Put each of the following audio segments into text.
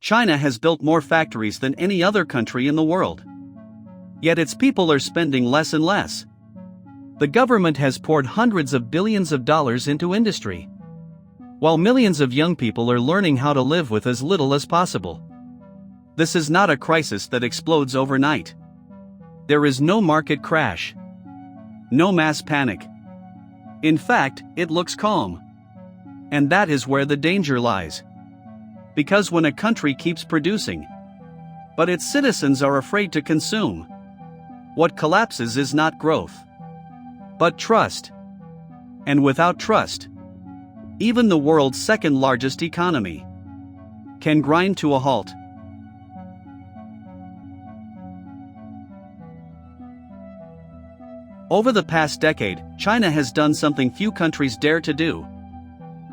China has built more factories than any other country in the world. Yet its people are spending less and less. The government has poured hundreds of billions of dollars into industry, while millions of young people are learning how to live with as little as possible. This is not a crisis that explodes overnight. There is no market crash, no mass panic. In fact, it looks calm. And that is where the danger lies. Because when a country keeps producing, but its citizens are afraid to consume, what collapses is not growth, but trust. And without trust, even the world's second largest economy can grind to a halt. Over the past decade, China has done something few countries dare to do.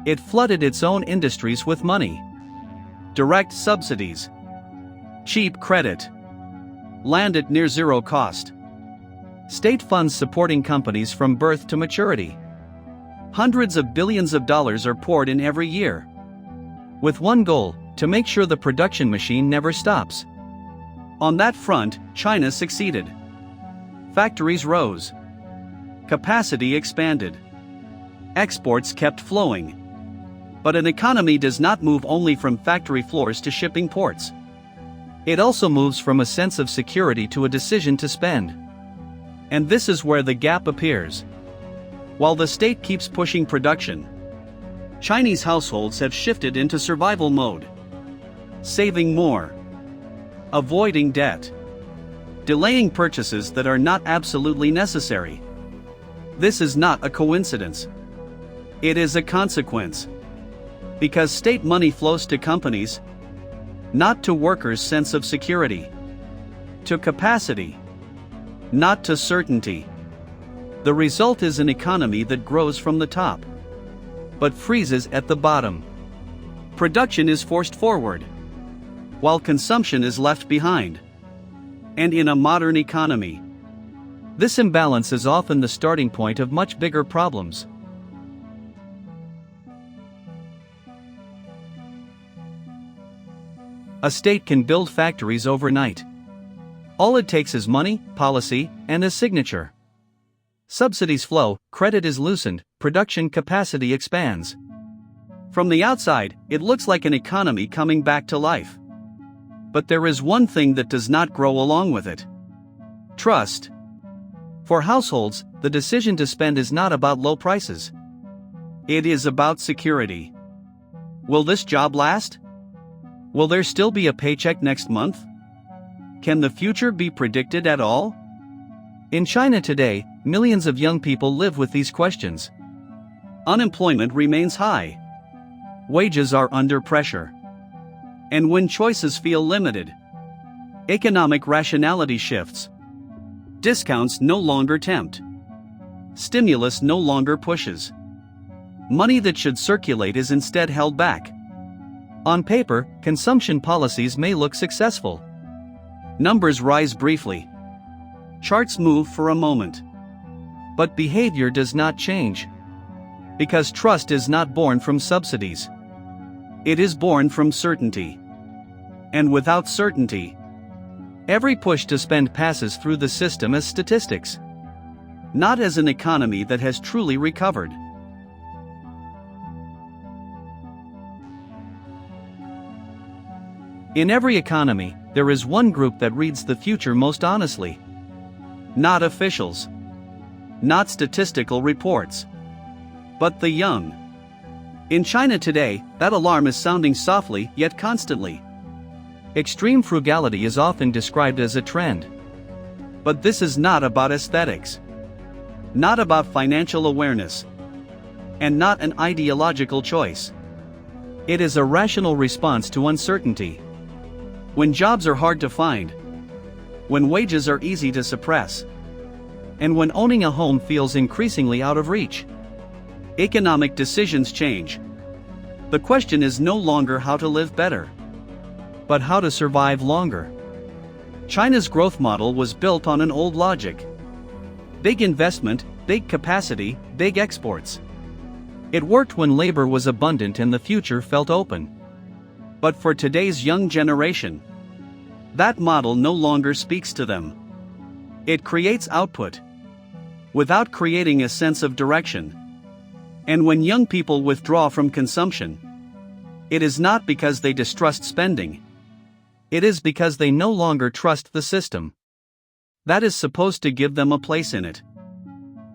It flooded its own industries with money. Direct subsidies, cheap credit, land at near zero cost, state funds supporting companies from birth to maturity. Hundreds of billions of dollars are poured in every year, with one goal: to make sure the production machine never stops. On that front, China succeeded. Factories rose, capacity expanded, exports kept flowing. But an economy does not move only from factory floors to shipping ports. It also moves from a sense of security to a decision to spend. And this is where the gap appears. While the state keeps pushing production, Chinese households have shifted into survival mode. Saving more, avoiding debt, delaying purchases that are not absolutely necessary. This is not a coincidence. It is a consequence. Because state money flows to companies, not to workers' sense of security, to capacity, not to certainty. The result is an economy that grows from the top, but freezes at the bottom. Production is forced forward, while consumption is left behind. And in a modern economy, this imbalance is often the starting point of much bigger problems. A state can build factories overnight. All it takes is money, policy, and a signature. Subsidies flow, credit is loosened, production capacity expands. From the outside, it looks like an economy coming back to life. But there is one thing that does not grow along with it: trust. For households, the decision to spend is not about low prices. It is about security. Will this job last? Will there still be a paycheck next month? Can the future be predicted at all? In China today, millions of young people live with these questions. Unemployment remains high. Wages are under pressure. And when choices feel limited, economic rationality shifts. Discounts no longer tempt. Stimulus no longer pushes. Money that should circulate is instead held back. On paper, consumption policies may look successful. Numbers rise briefly. Charts move for a moment. But behavior does not change. Because trust is not born from subsidies. It is born from certainty. And without certainty, every push to spend passes through the system as statistics, not as an economy that has truly recovered. In every economy, there is one group that reads the future most honestly. Not officials, not statistical reports, but the young. In China today, that alarm is sounding softly yet constantly. Extreme frugality is often described as a trend. But this is not about aesthetics, not about financial awareness, and not an ideological choice. It is a rational response to uncertainty. When jobs are hard to find, when wages are easy to suppress, and when owning a home feels increasingly out of reach, economic decisions change. The question is no longer how to live better, but how to survive longer. China's growth model was built on an old logic: big investment, big capacity, big exports. It worked when labor was abundant and the future felt open. But for today's young generation, that model no longer speaks to them. It creates output without creating a sense of direction. And when young people withdraw from consumption, it is not because they distrust spending. It is because they no longer trust the system that is supposed to give them a place in it.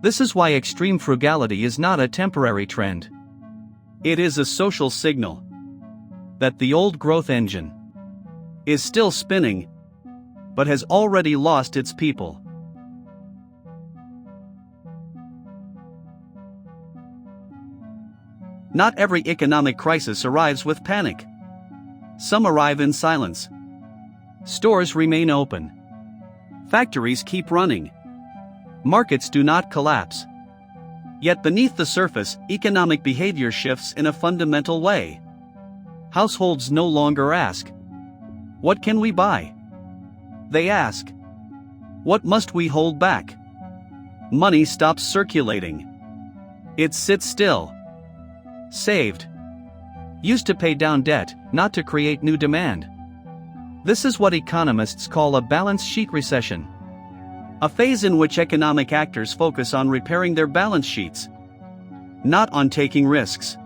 This is why extreme frugality is not a temporary trend. It is a social signal that the old growth engine is still spinning, but has already lost its people. Not every economic crisis arrives with panic. Some arrive in silence. Stores remain open. Factories keep running. Markets do not collapse. Yet beneath the surface, economic behavior shifts in a fundamental way. Households no longer ask, "What can we buy?" They ask, "What must we hold back?" Money stops circulating. It sits still. Saved. Used to pay down debt, not to create new demand. This is what economists call a balance sheet recession. A phase in which economic actors focus on repairing their balance sheets, not on taking risks.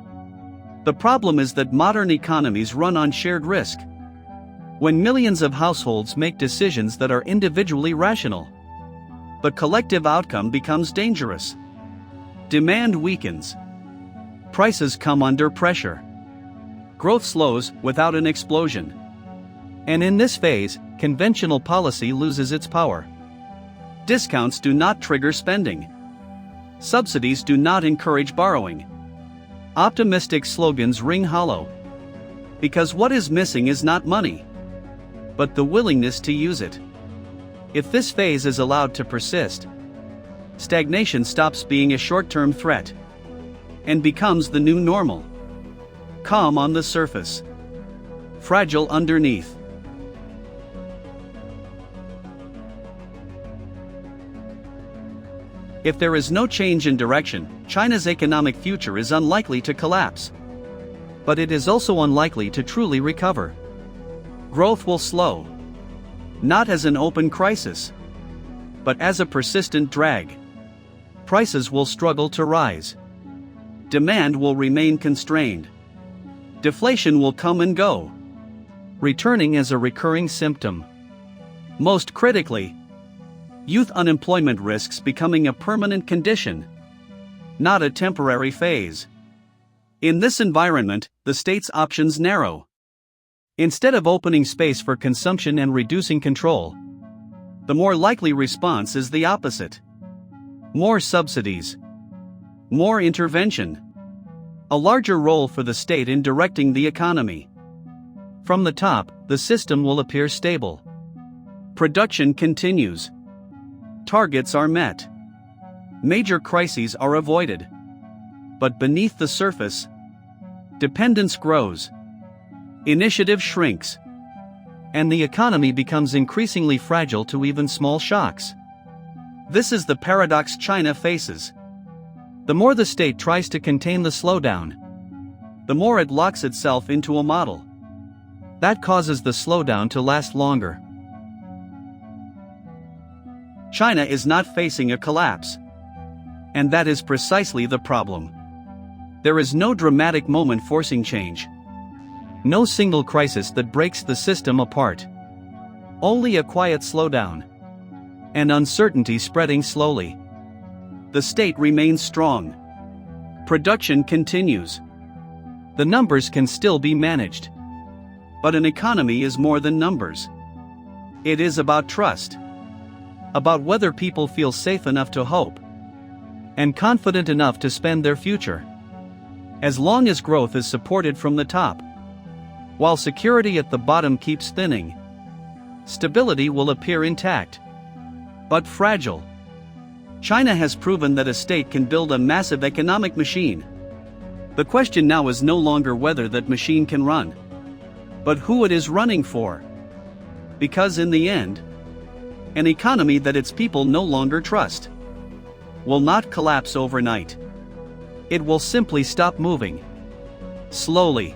The problem is that modern economies run on shared risk. When millions of households make decisions that are individually rational, the collective outcome becomes dangerous. Demand weakens. Prices come under pressure. Growth slows without an explosion. And in this phase, conventional policy loses its power. Discounts do not trigger spending. Subsidies do not encourage borrowing. Optimistic slogans ring hollow. Because what is missing is not money, but the willingness to use it. If this phase is allowed to persist, stagnation stops being a short-term threat and becomes the new normal. Calm on the surface, fragile underneath. If there is no change in direction, China's economic future is unlikely to collapse. But it is also unlikely to truly recover. Growth will slow, not as an open crisis, but as a persistent drag. Prices will struggle to rise. Demand will remain constrained. Deflation will come and go, returning as a recurring symptom. Most critically, youth unemployment risks becoming a permanent condition, not a temporary phase. In this environment, the state's options narrow. Instead of opening space for consumption and reducing control, the more likely response is the opposite. More subsidies. More intervention. A larger role for the state in directing the economy. From the top, the system will appear stable. Production continues. Targets are met. Major crises are avoided. But beneath the surface, dependence grows. Initiative shrinks. And the economy becomes increasingly fragile to even small shocks. This is the paradox China faces. The more the state tries to contain the slowdown, the more it locks itself into a model that causes the slowdown to last longer. China is not facing a collapse. And that is precisely the problem. There is no dramatic moment forcing change. No single crisis that breaks the system apart. Only a quiet slowdown. And uncertainty spreading slowly. The state remains strong. Production continues. The numbers can still be managed. But an economy is more than numbers. It is about trust. About whether people feel safe enough to hope and confident enough to spend their future. As long as growth is supported from the top, while security at the bottom keeps thinning, stability will appear intact, but fragile. China has proven that a state can build a massive economic machine. The question now is no longer whether that machine can run, but who it is running for. Because in the end, an economy that its people no longer trust will not collapse overnight. It will simply stop moving. Slowly.